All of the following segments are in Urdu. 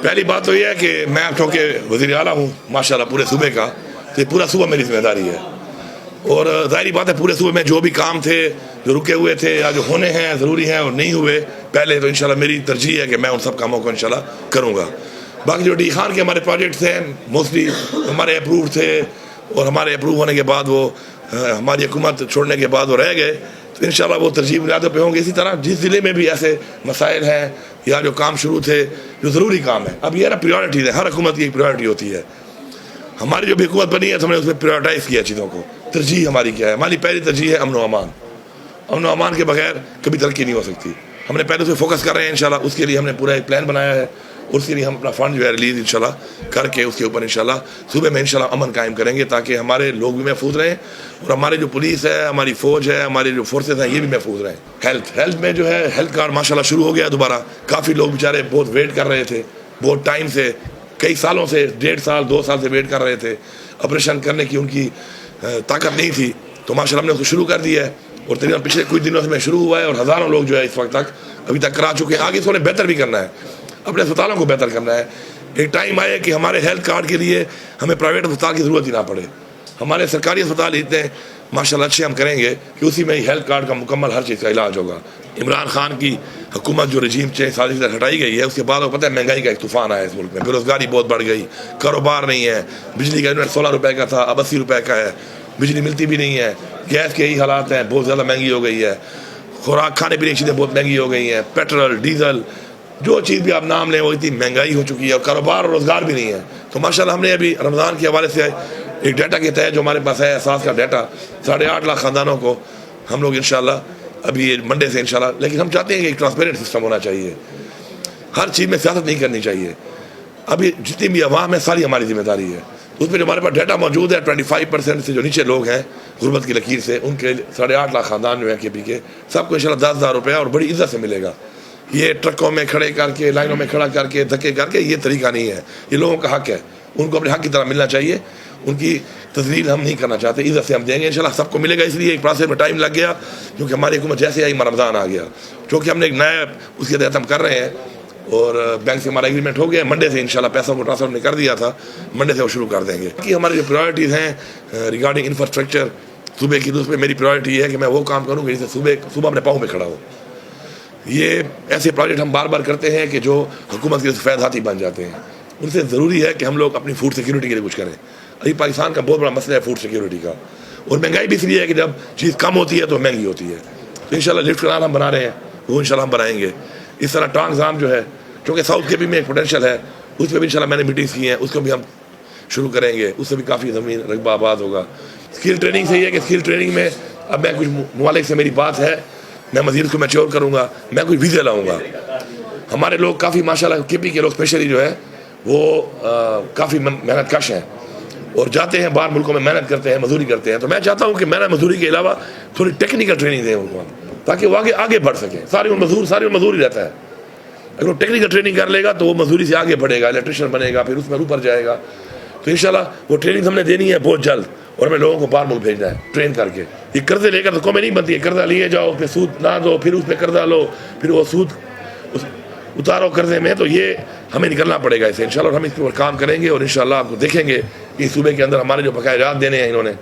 پہلی بات تو یہ ہے کہ میں چونکہ وزیر اعلیٰ ہوں ماشاءاللہ پورے صوبے کا، تو یہ پورا صوبہ میری ذمہ داری ہے، اور ظاہری بات ہے پورے صوبے میں جو بھی کام تھے جو رکے ہوئے تھے یا جو ہونے ہیں ضروری ہیں اور نہیں ہوئے پہلے، تو انشاءاللہ میری ترجیح ہے کہ میں ان سب کاموں کو انشاءاللہ کروں گا۔ باقی جو ڈی خان کے ہمارے پروجیکٹس ہیں موسٹلی ہمارے اپروو تھے، اور ہمارے اپروو ہونے کے بعد وہ ہماری حکومت چھوڑنے کے بعد وہ رہ گئے، تو انشاءاللہ وہ ترجیح بنیادوں پہ ہوں گے۔ اسی طرح جس ضلع میں بھی ایسے مسائل ہیں یا جو کام شروع تھے جو ضروری کام ہے، اب یہ نا پریورٹیز ہے، ہر حکومت کی ایک پریورٹی ہوتی ہے۔ ہماری جو بھی حکومت بنی ہے تو ہم نے اس میں پریورٹائز کیا چیزوں کو۔ ترجیح ہماری کیا ہے؟ ہماری پہلی ترجیح ہے امن و امان۔ امن و امان کے بغیر کبھی ترقی نہیں ہو سکتی۔ ہم نے پہلے اس پہ فوکس کر رہے ہیں انشاءاللہ، اس کے لیے ہم نے پورا ایک پلان بنایا ہے، اس کے لیے ہم اپنا فنڈ جو ہے ریلیز انشاءاللہ کر کے اس کے اوپر انشاءاللہ صوبے میں انشاءاللہ امن قائم کریں گے، تاکہ ہمارے لوگ بھی محفوظ رہیں اور ہمارے جو پولیس ہے، ہماری فوج ہے، ہمارے جو فورسز ہیں، یہ بھی محفوظ رہیں۔ ہیلتھ میں جو ہے ہیلتھ کارڈ ماشاءاللہ شروع ہو گیا دوبارہ۔ کافی لوگ بیچارے بہت ویٹ کر رہے تھے، بہت ٹائم سے، کئی سالوں سے، 1.5 سال 2 سال سے ویٹ کر رہے تھے، آپریشن کرنے کی ان کی طاقت نہیں تھی، تو ماشاءاللہ ہم نے اس کو شروع کر دیا ہے، اور تقریباً پچھلے کچھ دنوں سے میں شروع ہوا ہے، اور ہزاروں لوگ جو ہے اس وقت تک ابھی تک کرا چکے ہیں۔ آگے اس کو بہتر بھی کرنا ہے، اپنے اسپتالوں کو بہتر کرنا ہے۔ ایک ٹائم آئے کہ ہمارے ہیلتھ کارڈ کے لیے ہمیں پرائیویٹ اسپتال کی ضرورت ہی نہ پڑے، ہمارے سرکاری اسپتال اتنے ماشاءاللہ اچھے ہم کریں گے کہ اسی میں ہیلتھ کارڈ کا مکمل ہر چیز کا علاج ہوگا۔ عمران خان کی حکومت جو رجیم چینج سازش سے ہٹائی گئی ہے، اس کے بعد وہ پتہ ہے مہنگائی کا ایک طوفان آیا اس ملک میں، بےروزگاری بہت بڑھ گئی، کاروبار نہیں ہے، بجلی کا یونٹ 16 روپے کا تھا اب 80 روپے کا ہے، بجلی ملتی بھی نہیں ہے، گیس کے یہی حالات ہیں، بہت زیادہ مہنگی ہو گئی ہے، خوراک کھانے پینے کی چیزیں بہت مہنگی ہو گئی ہیں، پیٹرول ڈیزل جو چیز بھی آپ نام لیں وہ اتنی مہنگائی ہو چکی ہے، اور کاروبار اور روزگار بھی نہیں ہے۔ تو ماشاءاللہ ہم نے ابھی رمضان کے حوالے سے ایک ڈیٹا کے تحت جو ہمارے پاس ہے احساس کا ڈیٹا، 8.5 لاکھ خاندانوں کو ہم لوگ انشاءاللہ ابھی یہ منڈے سے انشاءاللہ، لیکن ہم چاہتے ہیں کہ ایک ٹرانسپیرنٹ سسٹم ہونا چاہیے، ہر چیز میں سیاست نہیں کرنی چاہیے۔ ابھی جتنی بھی عوام ہے ساری ہماری ذمہ داری ہے، اس میں جو ہمارے پاس ڈیٹا موجود ہے 25% سے جو نیچے لوگ ہیں غربت کی لکیر سے، ان کے 8.5 لاکھ خاندان جو ہیں کے پی کے، سب کو انشاءاللہ 10,000 روپیہ اور بڑی عزت سے ملے گا۔ یہ ٹرکوں میں کھڑے کر کے، لائنوں میں کھڑا کر کے، دھکے کر کے، یہ طریقہ نہیں ہے، یہ لوگوں کا حق ہے، ان کو اپنے حق کی طرح ملنا چاہیے، ان کی تذلیل ہم نہیں کرنا چاہتے، عزت سے ہم دیں گے انشاءاللہ، سب کو ملے گا۔ اس لیے ایک پروسیس میں ٹائم لگ گیا، کیونکہ ہماری حکومت جیسے آئی رمضان آ گیا، چونکہ ہم نے ایک نیا اس کے تحت ہم کر رہے ہیں، اور بینک سے ہمارا ایگریمنٹ ہو گیا، منڈے سے انشاءاللہ پیسوں کو ٹرانسفر نے کر دیا تھا، منڈے سے وہ شروع کر دیں گے۔ کہ ہماری جو پرائرٹیز ہیں ریگارڈنگ انفراسٹرکچر صوبے کی، اس پہ میری پرائرٹی ہے کہ میں وہ کام کروں کہ جس سے صوبہ اپنے پاؤں پہ کھڑا ہو۔ یہ ایسے پروجیکٹ ہم بار بار کرتے ہیں کہ جو حکومت کے فیض ہاتھی بن جاتے ہیں، ان سے ضروری ہے کہ ہم لوگ اپنی فوڈ سیکیورٹی کے لیے کچھ کریں۔ ابھی پاکستان کا بہت بڑا مسئلہ ہے فوڈ سیکیورٹی کا، اور مہنگائی بھی اس لیے ہے کہ جب چیز کم ہوتی ہے تو مہنگی ہوتی ہے۔ تو انشاءاللہ لفٹ کنال ہم بنا رہے ہیں، وہ انشاءاللہ ہم بنائیں گے۔ اس طرح ٹانگ زام جو ہے، چونکہ ساؤتھ کے بھی میں ایک پوٹینشیل ہے، اس پہ بھی انشاءاللہ میں نے میٹنگس کی ہیں، اس کو بھی ہم شروع کریں گے، اس سے بھی کافی زمین رقبہ آباد ہوگا۔ اسکل ٹریننگ سے یہ ہے کہ اسکل ٹریننگ میں اب میں کچھ ممالک سے میری بات ہے، میں مزید کو میچور کروں گا، میں کچھ ویزے لاؤں گا۔ ہمارے لوگ کافی ماشاءاللہ کے پی کے لوگ اسپیشلی جو ہے وہ کافی محنت کش ہیں، اور جاتے ہیں باہر ملکوں میں محنت کرتے ہیں، مزدوری کرتے ہیں۔ تو میں چاہتا ہوں کہ محنت مزدوری کے علاوہ تھوڑی ٹیکنیکل ٹریننگ دیں ان کو، تاکہ وہ آگے بڑھ سکیں۔ ساری مزدور ہی رہتا ہے، اگر وہ ٹیکنیکل ٹریننگ کر لے گا تو وہ مزدوری سے آگے بڑھے گا، الیکٹریشین بنے گا، پھر اس میں اوپر جائے گا۔ تو انشاءاللہ وہ ٹریننگ ہم نے دینی ہے بہت جلد، اور ہمیں لوگوں کو باہر ملک بھیجنا ہے ٹرین کر کے۔ یہ قرضے لے کر تو قومیں نہیں بنتی ہے، قرضہ لیے جاؤ، پھر سود نہ دو، پھر اس پہ قرضہ لو، پھر وہ سود اتارو قرضے میں، تو یہ ہمیں نکلنا پڑے گا اسے انشاءاللہ، اور ہم اس پر کام کریں گے، اور انشاءاللہ آپ کو دیکھیں گے کہ صوبے کے اندر ہمارے جو بقایا جات دینے ہیں انہوں نے،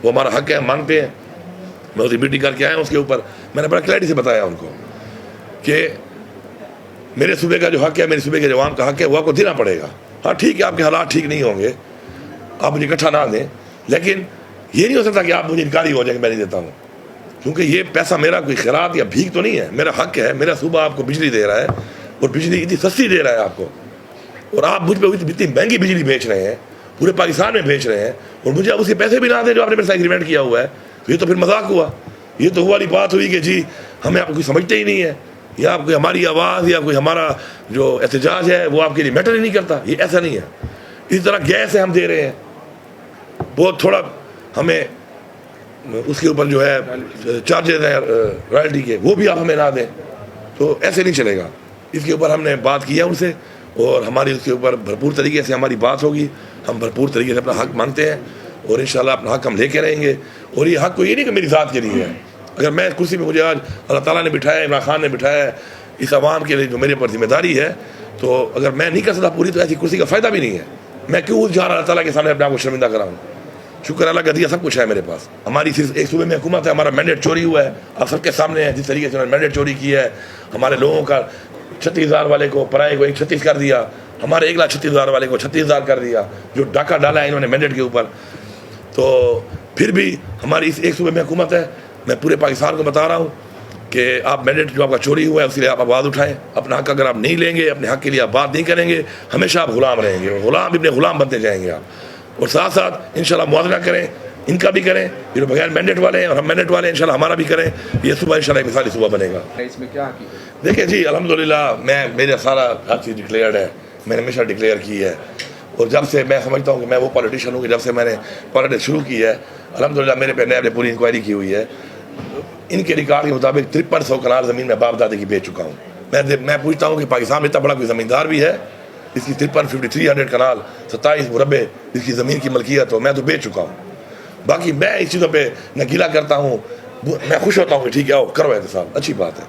وہ ہمارا حق ہے، ہم مانگتے ہیں۔ میں اسے میٹنگ کر کے آیا ہوں، اس کے اوپر میں نے بڑا کلیئرٹی سے بتایا ان کو کہ میرے صوبے کا جو حق ہے، میرے صوبے کے عوام کا حق ہے، وہ آپ کو دینا پڑے گا۔ ہاں ٹھیک ہے، آپ کے حالات ٹھیک نہیں ہوں گے، آپ مجھے اکٹھا نہ دیں، لیکن یہ نہیں ہو سکتا کہ آپ مجھے انکاری ہو جائے کہ میں نہیں دیتا ہوں، کیونکہ یہ پیسہ میرا کوئی خیرات یا بھیک تو نہیں ہے، میرا حق ہے۔ میرا صوبہ آپ کو بجلی دے رہا ہے، اور بجلی اتنی سستی دے رہا ہے آپ کو، اور آپ مجھ پہ اتنی مہنگی بجلی بیچ رہے ہیں، پورے پاکستان میں بیچ رہے ہیں، اور مجھے آپ اسی پیسے بھی نہ دیں جو آپ نے میرے ساتھ ایگریمنٹ کیا ہوا ہے، تو یہ تو پھر مذاق ہوا۔ یہ تو والی بات ہوئی کہ جی ہمیں آپ کو کوئی سمجھتے ہی نہیں ہے، یا آپ کوئی ہماری آواز یا کوئی ہمارا جو احتجاج ہے وہ آپ کے لیے میٹر ہی نہیں کرتا۔ یہ ایسا نہیں ہے۔ اسی طرح گیس ہے ہم دے رہے ہیں، بہت تھوڑا ہمیں اس کے اوپر جو ہے چارجز ہیں رائلٹی کے، وہ بھی آپ ہمیں نہ دیں، تو ایسے نہیں چلے گا۔ اس کے اوپر ہم نے بات کی ہے ان سے، اور ہماری اس کے اوپر بھرپور طریقے سے ہماری بات ہوگی، ہم بھرپور طریقے سے اپنا حق مانگتے ہیں، اور انشاءاللہ اپنا حق ہم لے کے رہیں گے۔ اور یہ حق کو یہ نہیں کہ میری ذات کے لیے ہے، اگر میں اس کرسی پہ مجھے آج اللہ تعالیٰ نے بٹھایا ہے، عمران خان نے بٹھایا ہے، اس عوام کے لیے جو میرے پر ذمہ داری ہے، تو تو اگر میں نہیں کر سکتا پوری تو ایسی کرسی کا فائدہ بھی نہیں ہے. میں کیوں جا رہا اللہ تعالیٰ کے سامنے اپنے آپ کو شرمندہ کراؤں. شکر اللہ کا دیا سب کچھ ہے میرے پاس. ہماری صرف ایک صوبے میں حکومت ہے, ہمارا مینڈیٹ چوری ہوا ہے, آپ سب کے سامنے ہے جس طریقے سے انہوں نے مینڈیٹ چوری کیا ہے. ہمارے لوگوں کا 36,000 والے کو پرائے کو 136 کر دیا, ہمارے 1,36,000 والے کو 36,000 کر دیا, جو ڈاکہ ڈالا ہے انہوں نے مینڈیٹ کے اوپر. تو پھر بھی ہماری اس ایک صوبے میں حکومت ہے. میں پورے پاکستان کو بتا رہا ہوں کہ آپ مینڈیٹ جو آپ کا چوری ہوا ہے اس لیے آپ آواز اٹھائیں. اپنا حق اگر آپ نہیں لیں گے, اپنے حق کے لیے آپ بات نہیں کریں گے, ہمیشہ آپ غلام رہیں گے, غلام ابن غلام بنتے جائیں گے آپ. اور ساتھ ساتھ انشاءاللہ موازنہ کریں, ان کا بھی کریں, جو بغیر مینڈیٹ والے ہیں اور ہم مینڈیٹ والے ہیں, انشاءاللہ ہمارا بھی کریں. یہ صوبہ انشاءاللہ ایک مثالی صوبہ بنے گا. اس میں کیا حقیقت؟ دیکھیں جی الحمدللہ میرا سارا ہر چیز ڈکلیئرڈ ہے, میں نے ہمیشہ ڈکلیئر کی ہے. اور جب سے میں سمجھتا ہوں کہ میں وہ پولیٹیشین ہوں کہ جب سے میں نے پالیٹکس شروع کی ہے, الحمدللہ میرے پہ نیب نے پوری انکوائری کی ہوئی ہے. ان کے ریکارڈ کے مطابق 5300 کنال زمین میں باپ دادے کی بیچ چکا ہوں. میں پوچھتا ہوں کہ پاکستان میں اتنا بڑا کوئی زمیندار بھی ہے اس کی 5300 کنال 27 مربع اس کی زمین کی ملکیت ہو, میں تو بیچ چکا ہوں. باقی میں اس چیزوں پہ نہ گیلا کرتا ہوں, میں خوش ہوتا ہوں کہ ٹھیک ہے آؤ کرو احتساب, اچھی بات ہے.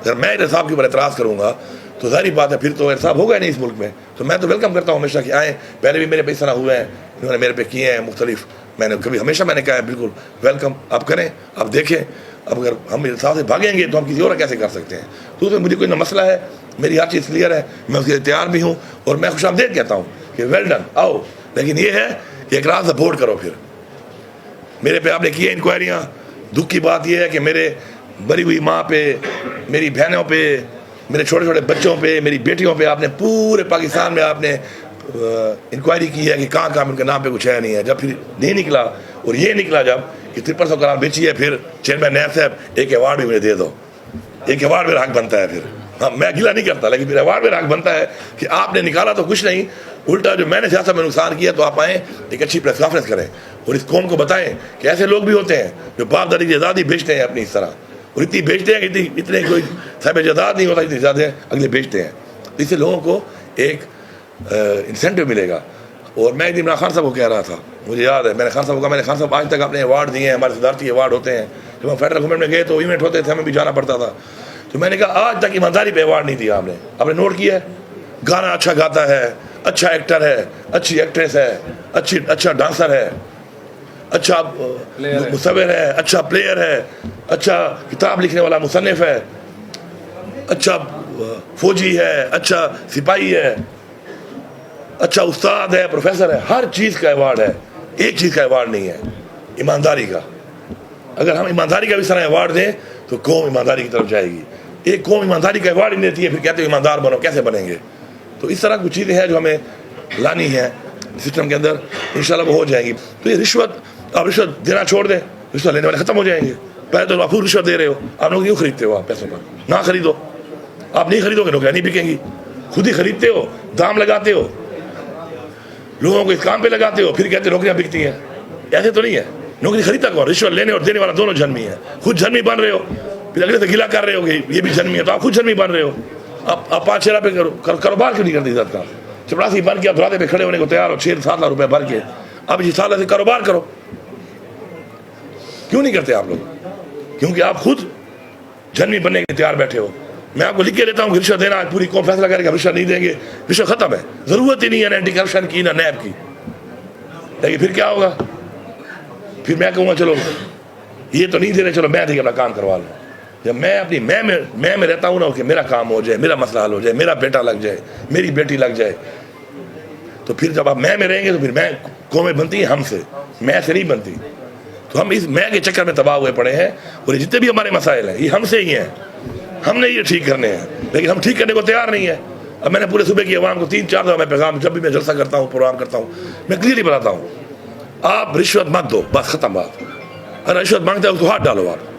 اگر میں احتساب کے اوپر اعتراض کروں گا تو ظاہری بات ہے پھر تو احتساب ہوگا نہیں اس ملک میں. تو میں تو ویلکم کرتا ہوں ہمیشہ کہ آئیں. پہلے بھی میرے پہ اس طرح ہوئے ہیں, انہوں نے میرے پہ کیے ہیں مختلف, میں نے کبھی ہمیشہ میں نے کہا ہے بالکل ویلکم, آپ کریں, آپ دیکھیں. اب اگر ہم احتساب سے بھاگیں گے تو ہم کسی اور کیسے کر سکتے ہیں. تو اس میں مجھے کوئی نہ مسئلہ ہے, میری ہر چیز کلیئر ہے, میں اس کے لیے تیار بھی ہوں. اور میں خوش آمدید کہتا ہوں کہ ویل ڈن, آؤ. لیکن یہ ہے کہ ایک رات سپورٹ کرو. پھر میرے پہ آپ نے کی انکوائریاں. دکھ کی بات یہ ہے کہ میرے مری ہوئی ماں پہ, میری بہنوں پہ, میرے چھوٹے چھوٹے بچوں پہ, میری بیٹیوں پہ آپ نے پورے پاکستان میں آپ نے انکوائری کی ہے کہ کہاں کہاں ان کے نام پہ کچھ ہے نہیں ہے. جب پھر نہیں نکلا اور یہ نکلا جب کہ 5300 کنال بیچی ہے, پھر چیئرمین نیب صاحب ایک ایوارڈ بھی مجھے دے دو. ایک ایوارڈ میرا حق بنتا ہے. پھر ہاں میں گلا نہیں کرتا, لیکن پھر ایوارڈ میرا حق بنتا ہے کہ آپ نے نکالا تو کچھ نہیں, الٹا جو میں نے سیاست میں نقصان کیا تو آپ آئیں ایک اچھی پریس کانفرنس کریں اور اس قوم کو بتائیں کہ ایسے لوگ بھی ہوتے ہیں جو باپ دادی کی آزادی بیچتے ہیں اپنی اس طرح, اور اتنی بیچتے ہیں کہ اتنے کوئی صاحب جائیداد نہیں ہوتا اتنی زیادہ اگلے بیچتے ہیں. اس سے لوگوں کو ایک انسینٹیو ملے گا. اور میں ایک دن عمران خان صاحب کو کہہ رہا تھا, مجھے یاد ہے, میں نے خان صاحب کو کہا, میں نے خان صاحب آج تک اپنے ایوارڈ دیے ہیں, ہمارے صدارتی ایوارڈ ہوتے ہیں, جب ہم فیڈرل گورنمنٹ میں گئے تو ایونٹ ہوتے تھے, ہمیں بھی جانا پڑتا تھا. تو میں نے کہا آج تک ایمانداری پہ ایوارڈ نہیں دیا آپ نے نوٹ کیا ہے. گانا اچھا گاتا ہے, اچھا ایکٹر ہے, اچھی ایکٹریس ہے, اچھا ڈانسر ہے, اچھا مصور ہے, اچھا پلیئر ہے, اچھا کتاب لکھنے والا مصنف ہے, اچھا فوجی ہے, اچھا سپاہی ہے, اچھا استاد ہے, پروفیسر ہے. ہر چیز کا ایوارڈ ہے, ایک چیز کا ایوارڈ نہیں ہے, ایمانداری کا. اگر ہم ایمانداری کا بھی سارا ایوارڈ دیں تو قوم ایمانداری کی طرف جائے گی. ایک قوم ایمانداری کا ایوارڈ نہیں دیتی ہے, پھر کہتے ہیں ایماندار بنو, کیسے بنیں گے؟ تو اس طرح کچھ چیزیں ہیں جو ہمیں لانی ہے سسٹم کے اندر, انشاءاللہ وہ ہو جائیں گی. تو یہ رشوت, آپ رشوت دینا چھوڑ دیں, رشوت لینے والے ختم ہو جائیں گے. پہلے تو آپ خود رشوت دے رہے ہو, آپ لوگ کیوں خریدتے ہو؟ آپ پیسوں پر نہ خریدو, آپ نہیں خریدو گے نوکریاں نہیں بکیں گی. خود ہی خریدتے ہو, دام لگاتے ہو, لوگوں کو اس کام پہ لگاتے ہو, پھر کہتے نوکریاں بکتی ہیں. ایسے تو نہیں ہے. نوکری خریدتا کون؟ رشوت لینے اور دینے والا دونوں جھنمی ہے. خود جھنمی بن رہے ہو, پھر اگلے سے گلا کر رہے ہو کہ یہ بھی جھنمی ہے, تو آپ خود جھنمی بن رہے ہو. آپ 5-6 لاکھ پہ کاروبار کیوں نہیں کرتے عزت کا؟ چپراسی بن کے آپ دھراتے پہ کھڑے ہونے کو تیار ہو 6-7 لاکھ روپے بھر کے, آپ اسی سال سے کاروبار کرو. کیوں نہیں کرتے آپ لوگ؟ کیونکہ آپ خود جھنمی بننے کے تیار بیٹھے ہو. میں آپ کو لکھ کے دیتا ہوں کہ رشوت دینا, پوری قوم فیصلہ کرے گا رشوت نہیں دیں گے, رشوت ختم ہے, ضرورت ہی نہیں ہے نہ اینٹی کرپشن کی نہ نیب کی. لیکن پھر کیا ہوگا؟ پھر میں کہوں گا چلو یہ تو نہیں دے رہے, چلو میں اپنا کام کروا لوں. جب میں اپنی میں رہتا ہوں نا کہ میرا کام ہو جائے, میرا مسئلہ حل ہو جائے, میرا بیٹا لگ جائے, میری بیٹی لگ جائے, تو پھر جب آپ میں رہیں گے تو پھر میں قومیں بنتی ہیں ہم سے, میں سے نہیں بنتی. تو ہم اس میں کے چکر میں تباہ ہوئے پڑے ہیں, اور یہ جتنے بھی ہمارے مسائل ہیں یہ ہم سے ہی ہیں, ہم نے یہ ٹھیک کرنے ہیں, لیکن ہم ٹھیک کرنے کو تیار نہیں ہیں. اب میں نے پورے صوبے کی عوام کو 3-4 دفعہ میں پیغام, جب بھی میں جلسہ کرتا ہوں پروگرام کرتا ہوں, میں کلیئرلی بتاتا ہوں آپ رشوت مت دو, بس ختم بات. اگر رشوت مانگتے ہیں اس کو ہاتھ ڈالو. آپ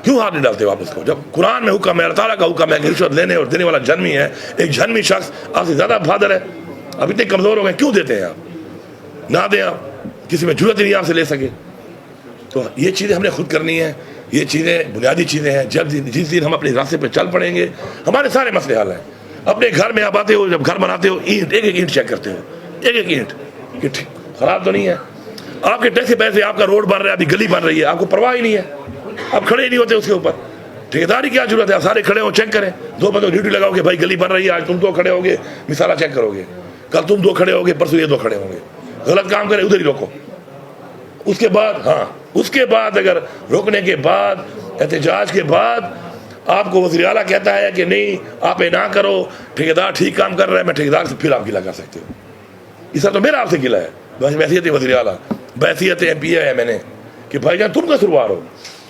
کیوں ہاتھ نہیں ڈالتے واپس کو؟ جب قرآن میں حکم ہے, اللہ تعالیٰ کا حکم ہے کہ رشوت لینے اور دینے والا جھنمی ہے, ایک جھنمی شخص آپ سے زیادہ بہادر ہے, آپ اتنے کمزور ہو گئے, کیوں دیتے ہیں آپ؟ نہ دیں, آپ کسی میں جرت ہی نہیں آپ سے لے سکے. تو یہ چیزیں ہم نے خود کرنی ہیں, یہ چیزیں بنیادی چیزیں ہیں. جس دن ہم اپنے راستے پہ چل پڑیں گے ہمارے سارے مسئلے حل ہیں. اپنے گھر میں آپ آتے ہو, جب گھر بناتے ہو, اینٹ ایک اینٹ چیک کرتے ہو, ایک اینٹ کہ خراب تو نہیں ہے. آپ کے ٹیکس کے پیسے, آپ کا روڈ بن رہا ہے, ابھی گلی بن رہی ہے, آپ کو پرواہ ہی نہیں ہے, آپ کھڑے ہی نہیں ہوتے اس کے اوپر. ٹھیکیداری کیا ضرورت ہے؟ سارے کھڑے ہو، چیک کریں. 2 بندوں ڈیوٹی لگاؤ کہ بھائی گلی بن رہی ہے، آج تم 2 کھڑے ہوگے مثالہ چیک کرو گے، کل تم 2 کھڑے ہوگے، پرسوں یہ 2 کھڑے ہوں گے. غلط کام کرے ادھر ہی روکو. اس کے بعد اگر روکنے کے بعد، احتجاج کے بعد آپ کو وزیر اعلیٰ کہتا ہے کہ نہیں آپ نہ کرو، ٹھیکیدار ٹھیک کام کر رہا ہے، میں ٹھیکیدار سے پھر آپ گلہ کر سکتے ہو. اس طرح تو میرا آپ سے گلہ ہے بحیثیت وزیر اعلیٰ، بحیثیت ایم پی ہے میں نے، کہ بھائی جان تم کا سروار ہو،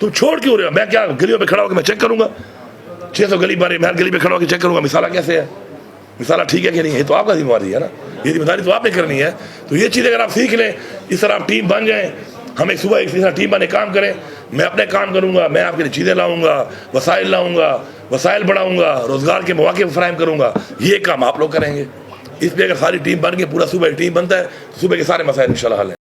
تم چھوڑ کیوں رہے ہو؟ میں کیا گلیوں پہ کھڑا ہو کے میں چیک کروں گا؟ 600 گلی بن رہی، میں گلی پہ کھڑا ہو کے چیک کروں گا مثالہ کیسے ہے، مثالہ ٹھیک ہے کہ نہیں. یہ تو آپ کا ذمہ داری ہے نا، یہ ذمہ داری تو آپ نے کرنی ہے. تو یہ چیز اگر آپ سیکھ لیں، اس طرح آپ ٹیم بن جائیں، ہم ایک صبح ایک ٹیم بنے کام کریں. میں اپنے کام کروں گا، میں آپ کے لیے چیزیں لاؤں گا، وسائل لاؤں گا، وسائل بڑھاؤں گا، روزگار کے مواقع فراہم کروں گا. یہ کام آپ لوگ کریں گے. اس پہ اگر ساری ٹیم بن کے پورا صوبہ ایک ٹیم بنتا ہے تو صوبے کے سارے مسائل انشاءاللہ حل ہیں.